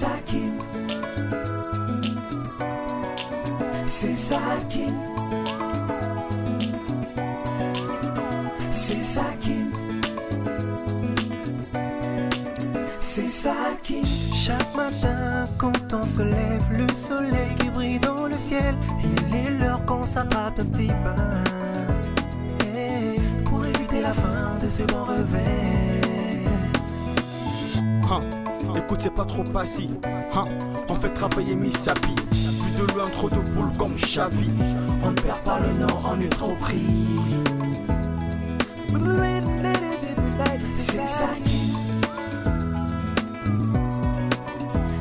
Sakin. C'est Sakin. C'est Sakin. C'est Sakin. Chaque matin quand on se lève, le soleil qui brille dans le ciel. Il est l'heure qu'on s'attrape un petit bain, pour éviter la fin de ce bon réveil. Écoute, c'est pas trop passif. On fait travailler Misapi. Plus de loin, trop de boules comme Xavi. On ne perd pas le nord, on est trop pris. C'est Sakin.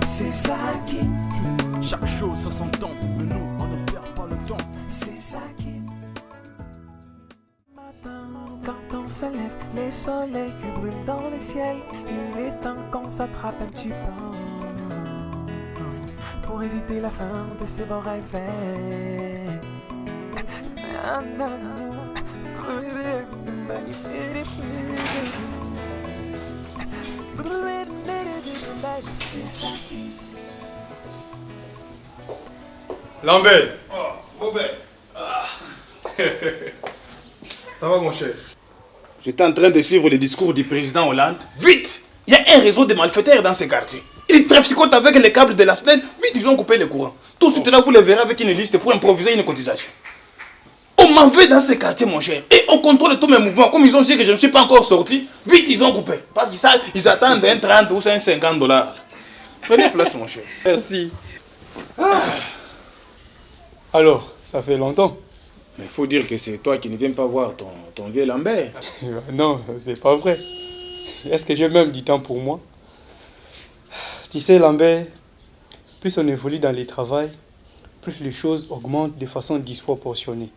C'est Sakin. Chaque chose ça s'entend, mais nous on ne perd pas le temps. C'est Sakin. Matin, quand on se lève, les soleils qui brûlent dans le ciel. Il est temps qu'on s'attrape un petit peu, pour éviter la fin de ce bon réveil. C'est Sakin. Lambert. Oh, Robert. Ça va mon cher? J'étais en train de suivre le discours du président Hollande. Vite! Il y a un réseau de malfaiteurs dans ces quartiers. Ils trafiquent avec les câbles de la SNEL. Vite, ils ont coupé le courant. Tout de suite là, vous les verrez avec une liste pour improviser une cotisation. On m'en veut dans ces quartiers, mon cher. Et on contrôle tous mes mouvements. Comme ils ont dit que je ne suis pas encore sorti, vite, ils ont coupé. Parce qu'ils attendent un 30 ou un 50 $. Prenez place, mon cher. Merci. Alors, ça fait longtemps. Mais il faut dire que c'est toi qui ne viens pas voir ton vieux Lambert. Non, c'est pas vrai. Est-ce que j'ai même du temps pour moi? Tu sais, Lambert, plus on évolue dans les travails, plus les choses augmentent de façon disproportionnée.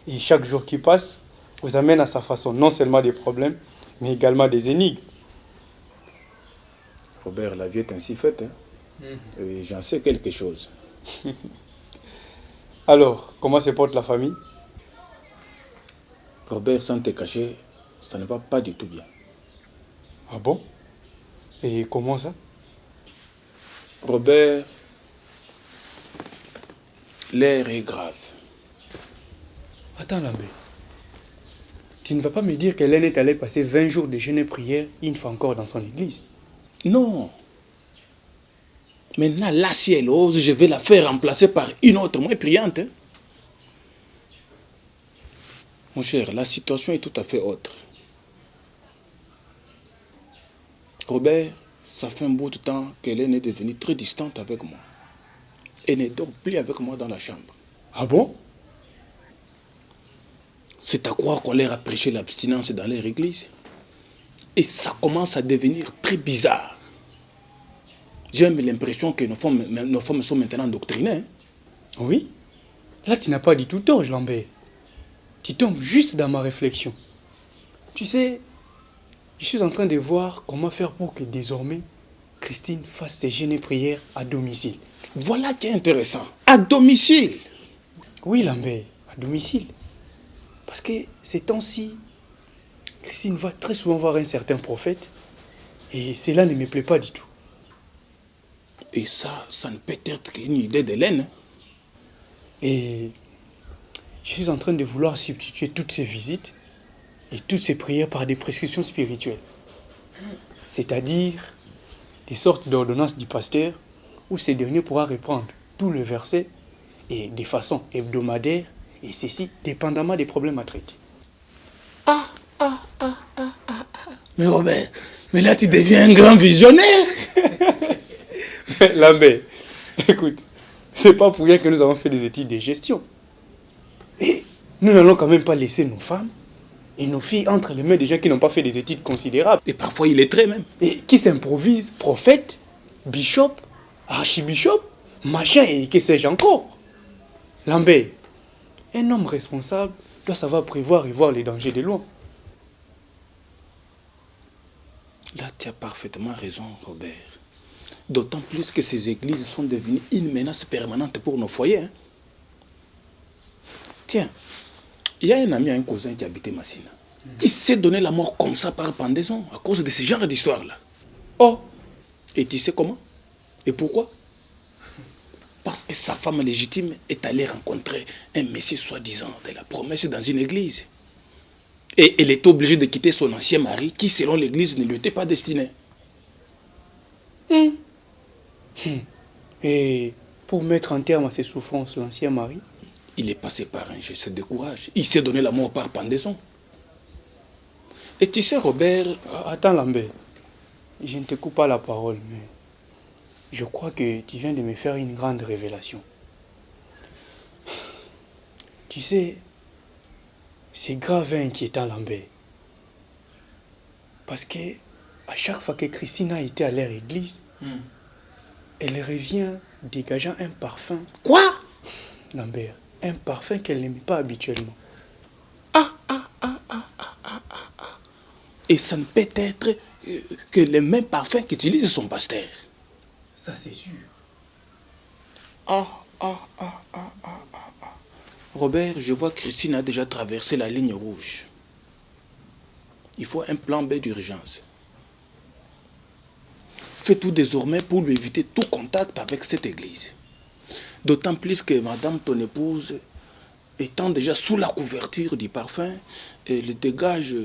Et chaque jour qui passe vous amène à sa façon non seulement des problèmes, mais également des énigmes. Robert, la vie est ainsi faite. Et j'en sais quelque chose. Alors, comment se porte la famille? Robert, sans te cacher, ça ne va pas du tout bien. Ah bon? Et comment ça? Robert, l'air est grave. Attends, Lambert. Tu ne vas pas me dire qu'Hélène est allée passer 20 jours de jeûne et prière une fois encore dans son église? Non. Maintenant, là, si elle ose, je vais la faire remplacer par une autre moins priante. Mon cher, la situation est tout à fait autre. Robert, ça fait un bout de temps qu'Hélène est devenue très distante avec moi. Elle ne dort plus avec moi dans la chambre. Ah bon? C'est à croire qu'on leur a prêché l'abstinence dans leur église. Et ça commence à devenir très bizarre. J'ai même l'impression que nos femmes sont maintenant doctrinées. Oui. Là, tu n'as pas dit tout tort, Lambert. Tu tombes juste dans ma réflexion. Tu sais, je suis en train de voir comment faire pour que désormais, Christine fasse ses jeûnes et prières à domicile. Voilà qui est intéressant. À domicile. Oui, Lambert, à domicile. Parce que ces temps-ci, Christine va très souvent voir un certain prophète et cela ne me plaît pas du tout. Et ça ne peut être qu'une idée d'Hélène. Et je suis en train de vouloir substituer toutes ces visites et toutes ces prières par des prescriptions spirituelles. C'est-à-dire des sortes d'ordonnances du pasteur où ce dernier pourra reprendre tout le verset et de façon hebdomadaire, et ceci dépendamment des problèmes à traiter. Mais Robert, mais là tu deviens un grand visionnaire. Lambert, écoute, c'est pas pour rien que nous avons fait des études de gestion. Et nous n'allons quand même pas laisser nos femmes et nos filles entre les mains des gens qui n'ont pas fait des études considérables. Et parfois il est très même. Et qui s'improvisent prophète, bishop, archibishop, machin et que sais-je encore. Lambert, un homme responsable doit savoir prévoir et voir les dangers de loin. Là tu as parfaitement raison, Robert. D'autant plus que ces églises sont devenues une menace permanente pour nos foyers. Tiens, il y a un ami, un cousin qui habitait Massina, qui s'est donné la mort comme ça par pendaison à cause de ce genre d'histoire-là. Oh, Et tu sais comment? Et pourquoi? Parce que sa femme légitime est allée rencontrer un messie soi-disant de la promesse dans une église. Et elle est obligée de quitter son ancien mari qui, selon l'église, ne lui était pas destiné. Et pour mettre un terme à ses souffrances, l'ancien mari, il est passé par un geste de courage. Il s'est donné la mort par pendaison. Et tu sais, Robert... Attends, Lambert. Je ne te coupe pas la parole, mais je crois que tu viens de me faire une grande révélation. Tu sais, c'est grave et inquiétant, Lambert. Parce que à chaque fois que Christine a été à leur église, elle revient dégageant un parfum. Quoi? Lambert, un parfum qu'elle n'aimait pas habituellement. Et ça ne peut être que le même parfum qu'utilise son pasteur. Ça, c'est sûr. Robert, je vois que Christine a déjà traversé la ligne rouge. Il faut un plan B d'urgence. Fais tout désormais pour lui éviter tout contact avec cette église. D'autant plus que madame, ton épouse, étant déjà sous la couverture du parfum, elle dégage,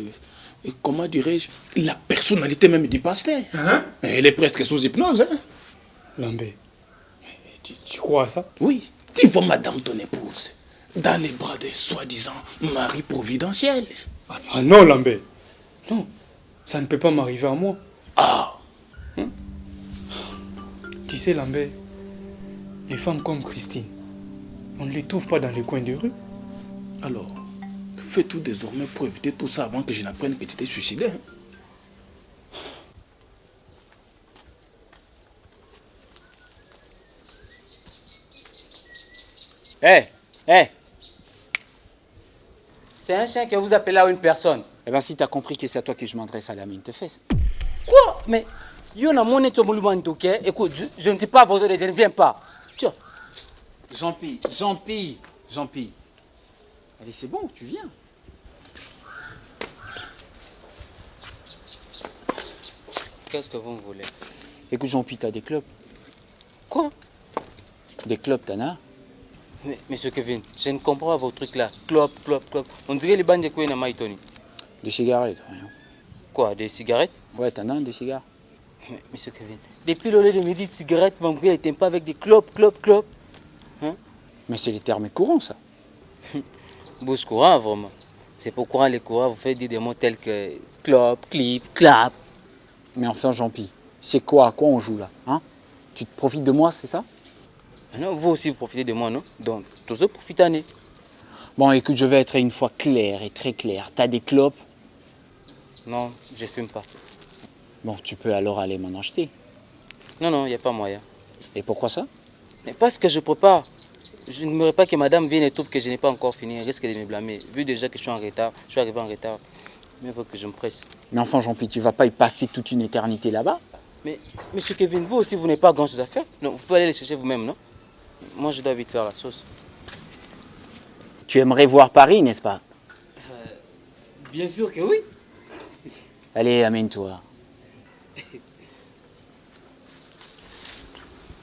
comment dirais-je, la personnalité même du pasteur. Elle est presque sous hypnose. Hein? Lambert, tu crois à ça? Oui, tu vois madame, ton épouse, dans les bras de soi-disant mari providentiel. Ah non, Lambert. Non, ça ne peut pas m'arriver à moi. Tu sais, Lambert, les femmes comme Christine, on ne les trouve pas dans les coins de rue. Alors, fais tout désormais pour éviter tout ça avant que je n'apprenne que tu t'es suicidé. Hein? Hé. C'est un chien que vous appelez là une personne. Eh bien, si tu as compris que c'est à toi que je m'adresse à la mine, te fais. Quoi? Mais, yo na mon état moulou ok? Écoute, je ne suis pas vos ordres, je ne viens pas. Tiens. Jean-Pi. Allez, c'est bon, tu viens. Qu'est-ce que vous me voulez? Écoute, Jean-Pi, t'as des clubs. Quoi? Des clubs, t'en as? Mais, monsieur Kevin, je ne comprends pas vos trucs là. Clop. On dirait les bandes de quoi na Maïtoni. Des cigarettes, rien. Quoi, des cigarettes? Ouais, t'en as des cigares. Mais, monsieur Kevin, depuis le lait de midi, cigarettes, vous ne t'aimes pas avec des clopes. Hein? Mais c'est les termes courants, ça. Bouche courant, vraiment. C'est pour courant les courants, vous faites des mots tels que clop, clip, clap. Mais enfin, Jean-Pi, c'est quoi? À quoi on joue là, hein? Tu te profites de moi, c'est ça? Non, vous aussi, vous profitez de moi, non? Donc, tous eux profitent à Bon, écoute, je vais être une fois clair et très clair. T'as des clopes? Non, je ne fume pas. Bon, tu peux alors aller m'en acheter. Non, il n'y a pas moyen. Et pourquoi ça? Mais parce que je prépare. Je n'aimerais pas que madame vienne et trouve que je n'ai pas encore fini. Elle risque de me blâmer. Vu déjà que je suis en retard, je suis arrivé en retard. Mais il faut que je me presse. Mais enfin, Jean-Pi, tu vas pas y passer toute une éternité là-bas? Mais, monsieur Kevin, vous aussi, vous n'avez pas grand-chose à faire. Non, vous pouvez aller les chercher vous-même, non? Moi, je dois vite faire la sauce. Tu aimerais voir Paris, n'est-ce pas? Bien sûr que oui. Allez, amène-toi.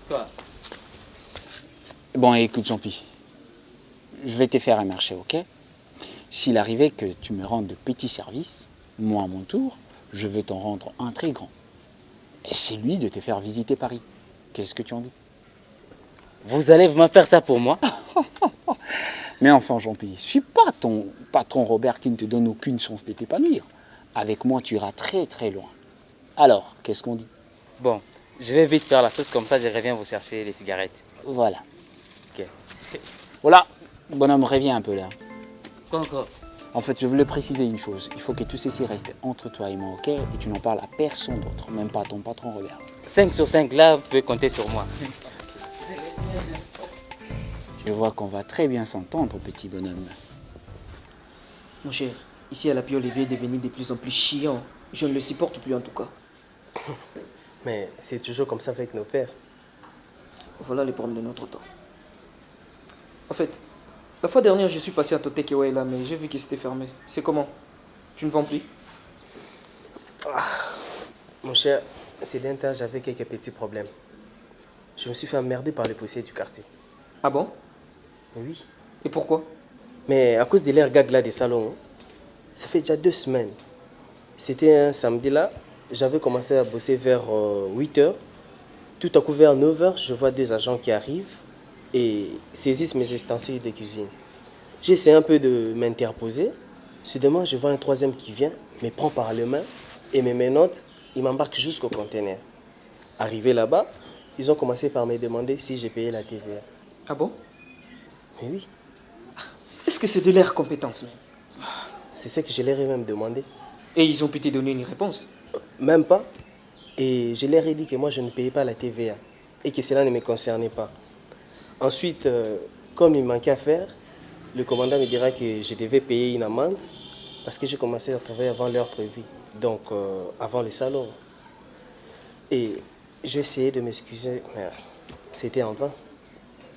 Quoi? Bon, écoute, Jean-Pi, je vais te faire un marché, ok? S'il arrivait que tu me rendes de petits services, moi, à mon tour, je vais t'en rendre un très grand. Et c'est lui de te faire visiter Paris. Qu'est-ce que tu en dis? Vous allez vraiment faire ça pour moi? Mais enfin, Jean-Pi, je suis pas ton patron Robert qui ne te donne aucune chance de t'épanouir. Avec moi, tu iras très très loin. Alors, qu'est-ce qu'on dit? Bon, je vais vite faire la sauce, comme ça je reviens vous chercher les cigarettes. Voilà. Ok. Voilà, bonhomme, reviens un peu là. Quoi encore? En fait, je voulais préciser une chose. Il faut que tout ceci reste entre toi et moi, ok? Et tu n'en parles à personne d'autre, même pas à ton patron Robert. 5 sur 5, là, vous pouvez compter sur moi. Je vois qu'on va très bien s'entendre, petit bonhomme. Mon cher, ici à la Pie Olivier est devenu de plus en plus chiant. Je ne le supporte plus en tout cas. Mais c'est toujours comme ça avec nos pères. Voilà les problèmes de notre temps. En fait, la fois dernière, je suis passé à Totekewe là, mais j'ai vu que c'était fermé. C'est comment? Tu ne vends plus? Mon cher, ces derniers temps, j'avais quelques petits problèmes. Je me suis fait emmerder par les policiers du quartier. Ah bon? Oui. Et pourquoi? Mais à cause de l'air gag là des salons, hein, ça fait déjà 2 semaines. C'était un samedi là, j'avais commencé à bosser vers 8 h. Tout à coup vers 9 h, je vois 2 agents qui arrivent et saisissent mes ustensiles de cuisine. J'essaie un peu de m'interposer. Soudainement, je vois un troisième qui vient, me prend par les mains et me menotte. Il m'embarque jusqu'au conteneur. Arrivé là-bas, ils ont commencé par me demander si j'ai payé la TVA. Ah bon? Mais oui, Est-ce que c'est de leur compétence même? c'est ce que je leur ai même demandé. Et ils ont pu te donner une réponse? Même pas. Et je leur ai dit que moi, je ne payais pas la TVA et que cela ne me concernait pas. Ensuite, comme il manquait à faire, le commandant me dira que je devais payer une amende parce que j'ai commencé à travailler avant l'heure prévue, donc avant le salon. Et j'ai essayé de m'excuser, mais c'était en vain.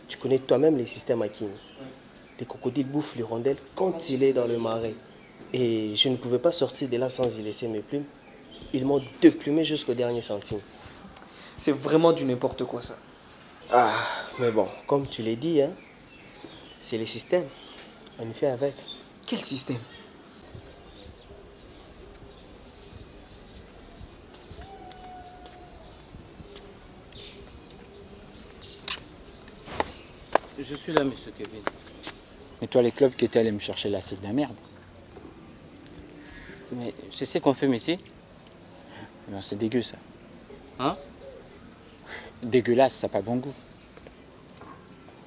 Tu connais toi-même les systèmes Hakim. Les crocodiles bouffent l'hirondelle quand il est dans le marais. Et je ne pouvais pas sortir de là sans y laisser mes plumes. Ils m'ont déplumé jusqu'au dernier centime. C'est vraiment du n'importe quoi ça. Ah, mais bon, comme tu l'as dit, hein, c'est les systèmes. On y fait avec. Quel système? Je suis là, monsieur Kevin. Mais toi, les clubs qui étaient allés me chercher là, c'est de la merde. Mais je sais qu'on fume ici. Ben, c'est dégueu, ça. Hein? Dégueulasse, ça n'a pas bon goût.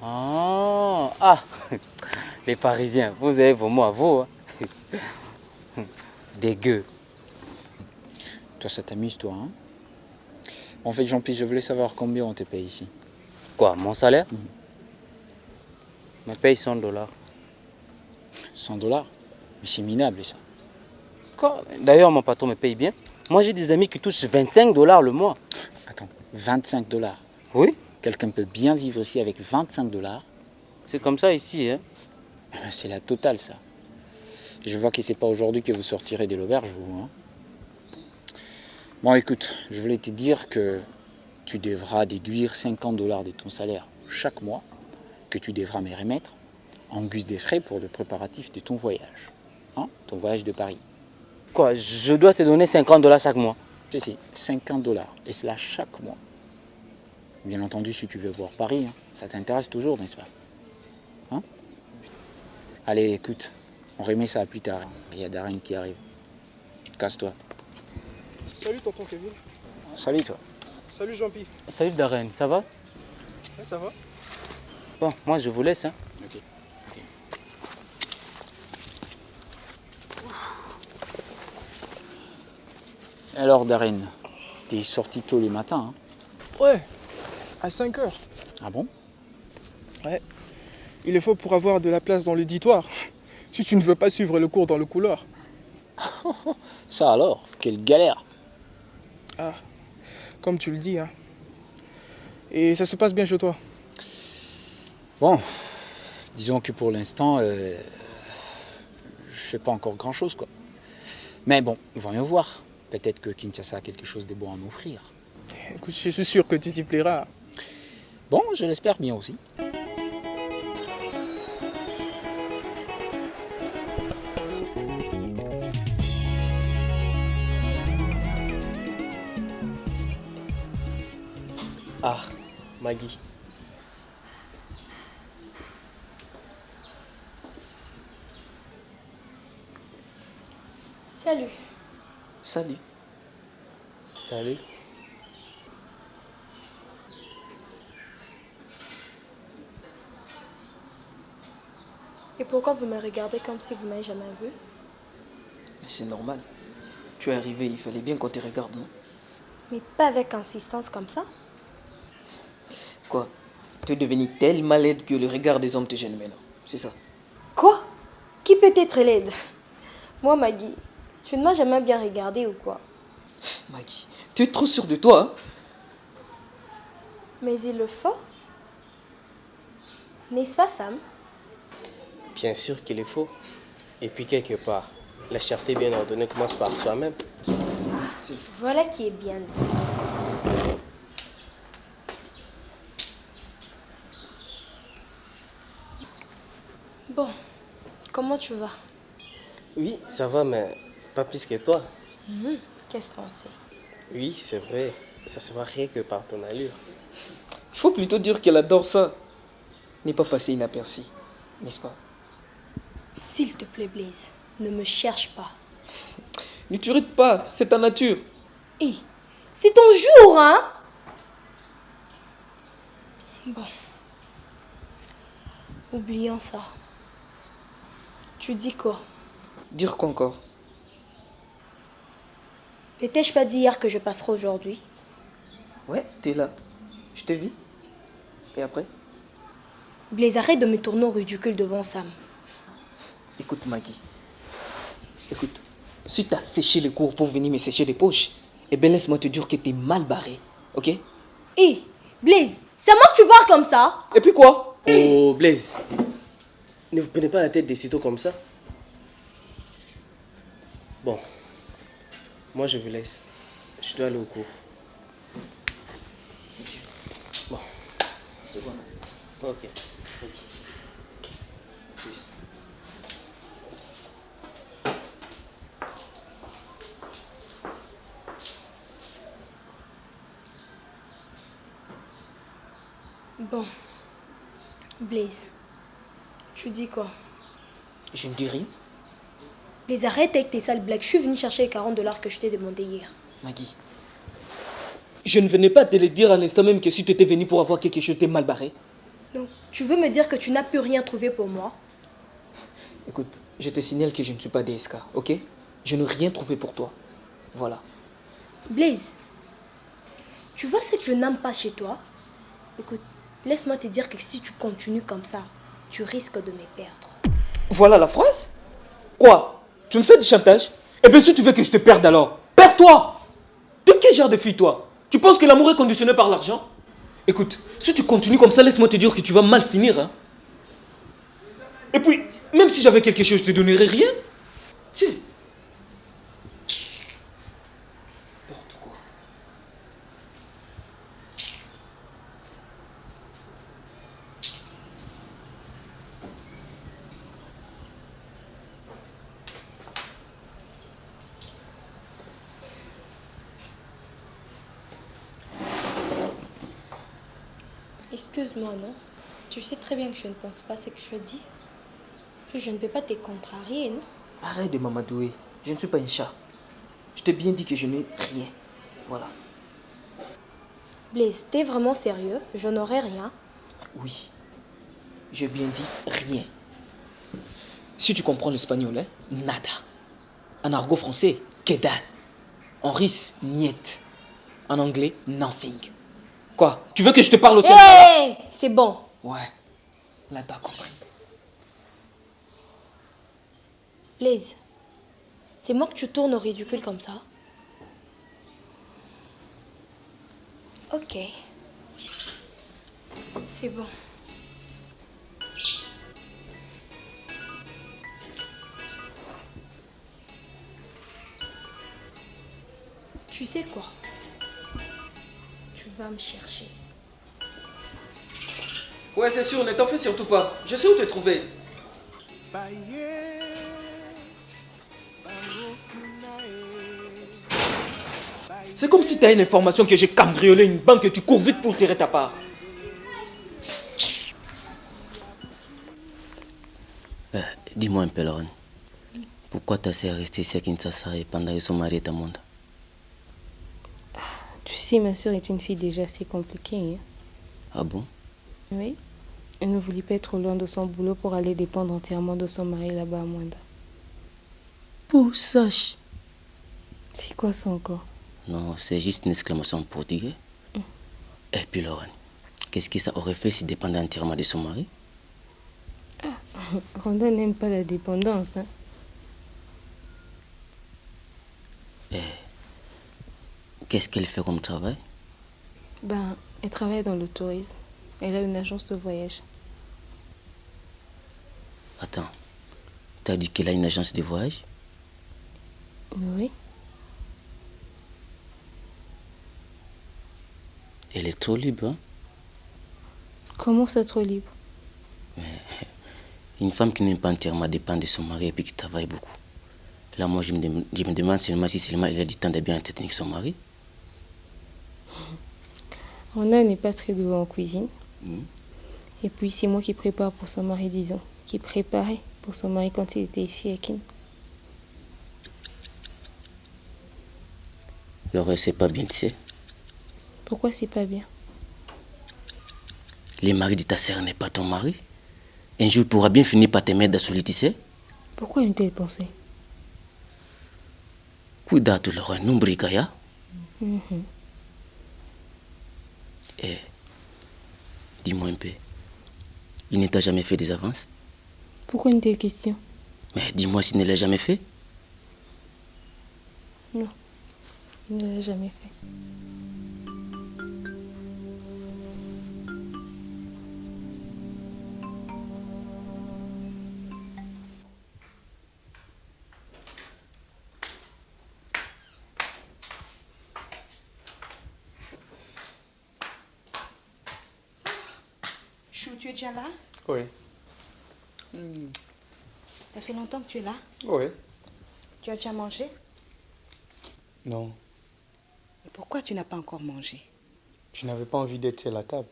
Ah, les Parisiens, vous avez vos mots à vous. Hein? Dégueu. Toi, ça t'amuse, toi, hein? En fait, Jean-Pierre, je voulais savoir combien on te paye ici. Quoi, mon salaire? On me paye 100 $. 100 $? Mais c'est minable, ça. Quoi? D'ailleurs, mon patron me paye bien. Moi, j'ai des amis qui touchent 25 $ le mois. Attends, 25 $? Oui, Quelqu'un peut bien vivre ici avec 25 $? c'est comme ça ici. Hein? C'est la totale, ça. Je vois que c'est pas aujourd'hui que vous sortirez de l'auberge, vous. Hein. Bon, écoute, je voulais te dire que tu devras déduire 50 $ de ton salaire chaque mois, que tu devras me remettre en guise des frais pour le préparatif de ton voyage. Hein, ton voyage de Paris. Quoi, je dois te donner 50 $ chaque mois? Si, 50 $. Et cela chaque mois. Bien entendu, si tu veux voir Paris, hein, ça t'intéresse toujours, n'est-ce pas? Hein? Allez, écoute, on remet ça plus tard. Il y a Darren qui arrive. Casse-toi. Salut tonton Kevin. Salut, toi. Salut Jean-Pi. Salut Darren, ça va? Ouais, ça va? Bon, moi je vous laisse. Hein. Ok. Alors, Darren, t'es sorti tôt le matin, hein? Ouais, à 5 h. Ah bon? Ouais. Il est faut pour avoir de la place dans l'auditoire. Si tu ne veux pas suivre le cours dans le couloir. Ça alors, quelle galère! Ah, comme tu le dis, hein. Et ça se passe bien chez toi? Bon, disons que pour l'instant, je fais pas encore grand-chose, quoi. Mais bon, voyons voir. Peut-être que Kinshasa a quelque chose de bon à m'offrir. Écoute, je suis sûr que tu t'y plairas. Bon, je l'espère bien aussi. Ah, Maggie. Salut. Salut. Salut. Et pourquoi vous me regardez comme si vous m'avez jamais vu? Mais c'est normal. Tu es arrivé, il fallait bien qu'on te regarde, non? Mais pas avec insistance comme ça. Quoi? Tu es devenu tellement laide que le regard des hommes te gêne maintenant. C'est ça? Quoi? Qui peut être laide? Moi, Maggie, tu ne m'as jamais bien regardé ou quoi? Maggie, tu es trop sûre de toi, hein? Mais il le faut. N'est-ce pas, Sam? Bien sûr qu'il est faux. Et puis quelque part, la charité bien ordonnée commence par soi-même. Voilà qui est bien dit. Bon, comment tu vas? Oui, ça va, mais pas plus que toi. Qu'est-ce que t'en sais? Oui, c'est vrai. Ça se voit rien que par ton allure. Il faut plutôt dire qu'elle adore ça. N'est pas passé inaperçu, n'est-ce pas? S'il te plaît, Blaise, ne me cherche pas. Ne t'irrite pas, c'est ta nature. Hé, c'est ton jour, hein? Bon. Oublions ça. Tu dis quoi? Dire quoi encore? Ne t'ai-je pas dit hier que je passerai aujourd'hui? Ouais, t'es là. Je t'ai vu. Et après? Blaise, arrête de me tourner au ridicule devant Sam. Écoute, Maggie. Écoute, si t'as séché les cours pour venir me sécher les poches, eh bien laisse-moi te dire que t'es mal barré, ok? Hé, Blaise, c'est à moi que tu parles comme ça? Et puis quoi? Oh, Blaise. Ne vous prenez pas la tête des sitôt comme ça. Bon. Moi, je vous laisse. Je dois aller au cours. Bon. C'est bon. Ok. Bon. Blaise, tu dis quoi? Je ne dis rien. Blaise, arrête avec tes sales blagues. Je suis venue chercher les 40 $ que je t'ai demandé hier. Maggie, je ne venais pas te le dire à l'instant même que si tu étais venu pour avoir quelque chose, t'es mal barré. Donc, tu veux me dire que tu n'as plus rien trouvé pour moi? Écoute, je te signale que je ne suis pas DSK, ok? Je n'ai rien trouvé pour toi. Voilà. Blaise, tu vois ce que je n'aime pas chez toi? Écoute, laisse-moi te dire que si tu continues comme ça, tu risques de me perdre. Voilà la phrase? Quoi? Tu me fais du chantage? Eh bien, si tu veux que je te perde alors, perds-toi! De quel genre de fille, toi? Tu penses que l'amour est conditionné par l'argent? Écoute, si tu continues comme ça, laisse-moi te dire que tu vas mal finir, hein? Et puis, même si j'avais quelque chose, je te donnerais rien. Tiens. N'importe quoi. Excuse-moi, non? Tu sais très bien que je ne pense pas ce que je dis. Puis je ne peux pas te contrarier, non? Arrête de m'amadouer. Je ne suis pas un chat. Je t'ai bien dit que je n'ai rien. Voilà. Blaise, t'es vraiment sérieux? Je n'aurai rien. Oui. J'ai bien dit rien. Si tu comprends l'espagnol, hein, nada. En argot français, que dalle. En russe, niet. En anglais, nothing. Quoi? Tu veux que je te parle aussi? Hé! C'est bon. Ouais. Là, t'as compris. Blaise, c'est moi que tu tournes au ridicule comme ça? Ok. C'est bon. Tu sais quoi? Tu vas me chercher. Ouais, c'est sûr, ne t'en fais surtout pas. Je sais où te trouver. C'est comme si tu as une information que j'ai cambriolé une banque et tu cours vite pour tirer ta part. Dis-moi un peu, Lauren. Pourquoi ta sœur est restée ici à Kinshasa et pendant que son mari est à Monde? Tu sais, ma soeur est une fille déjà assez compliquée. Hein? Ah bon? Oui. Elle ne voulait pas être loin de son boulot pour aller dépendre entièrement de son mari là-bas à Mwanda. Pour sache. C'est quoi ça encore? Non, c'est juste une exclamation en portugais. Et puis, Lauren, qu'est-ce que ça aurait fait s'il dépendait entièrement de son mari? Randa n'aime pas la dépendance. Hein? Qu'est-ce qu'elle fait comme travail? Ben, elle travaille dans le tourisme. Elle a une agence de voyage. Attends, t'as dit qu'elle a une agence de voyage? Oui. Elle est trop libre, hein? Comment ça, trop libre? Mais Une femme qui n'aime pas entièrement dépendre de son mari et puis qui travaille beaucoup. Là, moi, je me demande seulement si seulement elle a du temps de bien entretenir son mari. Rona n'est pas très douée en cuisine. Et puis, c'est moi qui prépare pour son mari, disons. Qui préparait pour son mari quand il était ici à Kin. Alors, c'est pas bien, tu sais. Pourquoi c'est pas bien? Le mari de ta sœur n'est pas ton mari. Un jour, il pourra bien finir par te mettre dans le tu sais. Pourquoi une telle pensée? Cuidado, Laurent, non brigaya. Eh, dis-moi un peu. Il ne t'a jamais fait des avances? Pourquoi une telle question? Mais dis-moi s'il ne l'a jamais fait. Non, il ne l'a jamais fait. Chou, tu es déjà là? Oui. Ça fait longtemps que tu es là? Oui. Tu as déjà mangé? Non, Et pourquoi tu n'as pas encore mangé? je n'avais pas envie d'être seul à la table.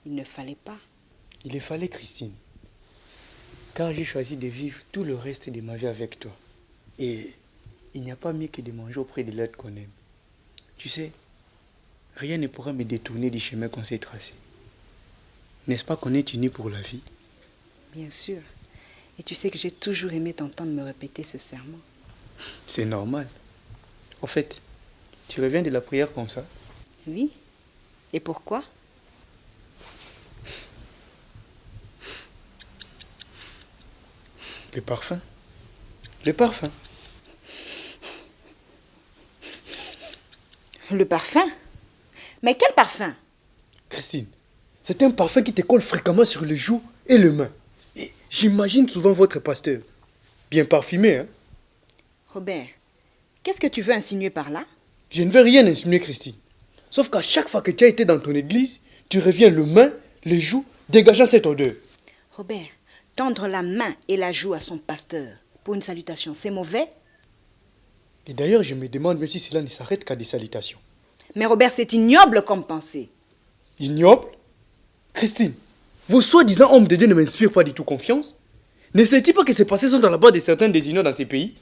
Il ne fallait pas. Il fallait Christine. Car j'ai choisi de vivre tout le reste de ma vie avec toi. Et il n'y a pas mieux que de manger auprès de l'être qu'on aime. Tu sais, rien ne pourra me détourner du chemin qu'on s'est tracé. N'est-ce pas qu'on est unis pour la vie? Bien sûr. Et tu sais que j'ai toujours aimé t'entendre me répéter ce serment. C'est normal. En fait, tu reviens de la prière comme ça? Oui. Et pourquoi? Le parfum. Le parfum. Le parfum? Mais quel parfum? Christine, c'est un parfum qui te colle fréquemment sur les joues et les mains. Et j'imagine souvent votre pasteur. Bien parfumé, hein? Robert, qu'est-ce que tu veux insinuer par là? Je ne veux rien insinuer, Christine. Sauf qu'à chaque fois que tu as été dans ton église, tu reviens les mains, les joues, dégageant cette odeur. Robert, tendre la main et la joue à son pasteur pour une salutation, c'est mauvais? Et d'ailleurs, je me demande même si cela ne s'arrête qu'à des salutations. Mais Robert, c'est ignoble comme pensée. Ignoble? Christine, vos soi-disant hommes de Dieu ne m'inspirent pas du tout confiance. Ne sais-tu pas que ces passés sont dans la boîte de certains désignants dans ces pays?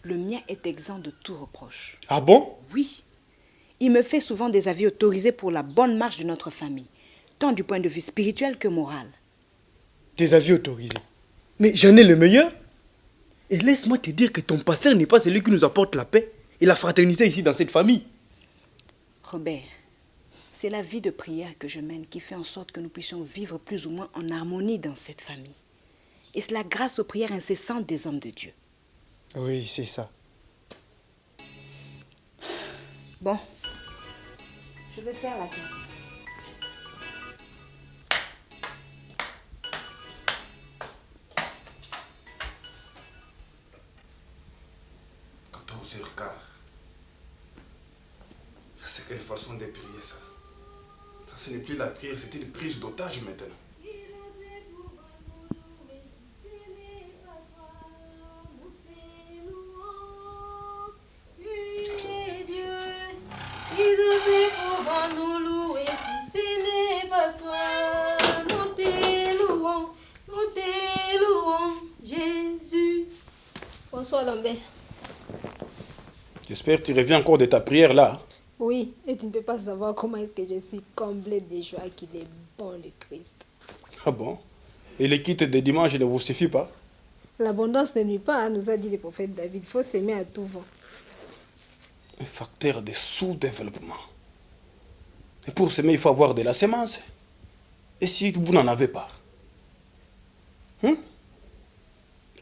Le mien est exempt de tout reproche. Ah bon? Oui. Il me fait souvent des avis autorisés pour la bonne marche de notre famille, tant du point de vue spirituel que moral. Des avis autorisés. Mais j'en ai le meilleur. Et laisse-moi te dire que ton pasteur n'est pas celui qui nous apporte la paix et la fraternité ici dans cette famille. Robert, c'est la vie de prière que je mène qui fait en sorte que nous puissions vivre plus ou moins en harmonie dans cette famille. Et cela grâce aux prières incessantes des hommes de Dieu. Oui, c'est ça. Bon, je vais faire la table. C'est quelle façon de prier ça? Ça, ce n'est plus la prière, c'était une prise d'otage maintenant. Bonsoir Lambert. J'espère que tu reviens encore de ta prière là. Oui, et tu ne peux pas savoir comment est-ce que je suis comblée de joie qu'il est bon le Christ. Ah bon? Et les kits de dimanche ne vous suffit pas? L'abondance ne nuit pas, nous a dit le prophète David. Il faut s'aimer à tout vent. Un facteur de sous-développement. Et pour s'aimer, il faut avoir de la semence. Et si vous n'en avez pas?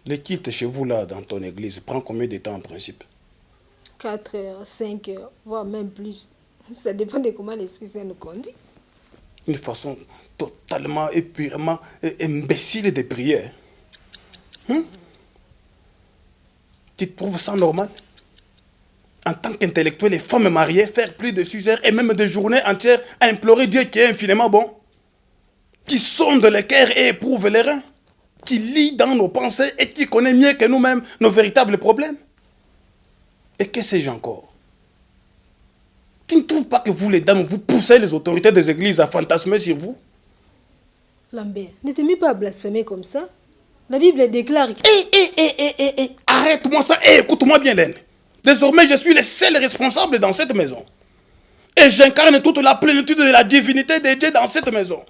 Les kits chez vous là, dans ton église, prend combien de temps en principe? 4 heures, 5 heures, voire même plus. Ça dépend de comment l'Esprit Saint nous conduit. Une façon totalement et purement imbécile de prier. Tu trouves ça normal? En tant qu'intellectuel et femme mariée, faire plus de 6 heures et même des journées entières à implorer Dieu qui est infiniment bon, qui sonde les cœurs et éprouve les reins. qui lit dans nos pensées et qui connaît mieux que nous-mêmes nos véritables problèmes. Et que sais-je encore? Tu ne trouves pas que vous, les dames, vous poussez les autorités des églises à fantasmer sur vous? Lambert, ne t'es mis pas à blasphémer comme ça. La Bible déclare que... Arrête-moi ça et écoute-moi bien, Laine. Désormais, je suis le seul responsable dans cette maison. Et j'incarne toute la plénitude de la divinité de Dieu dans cette maison.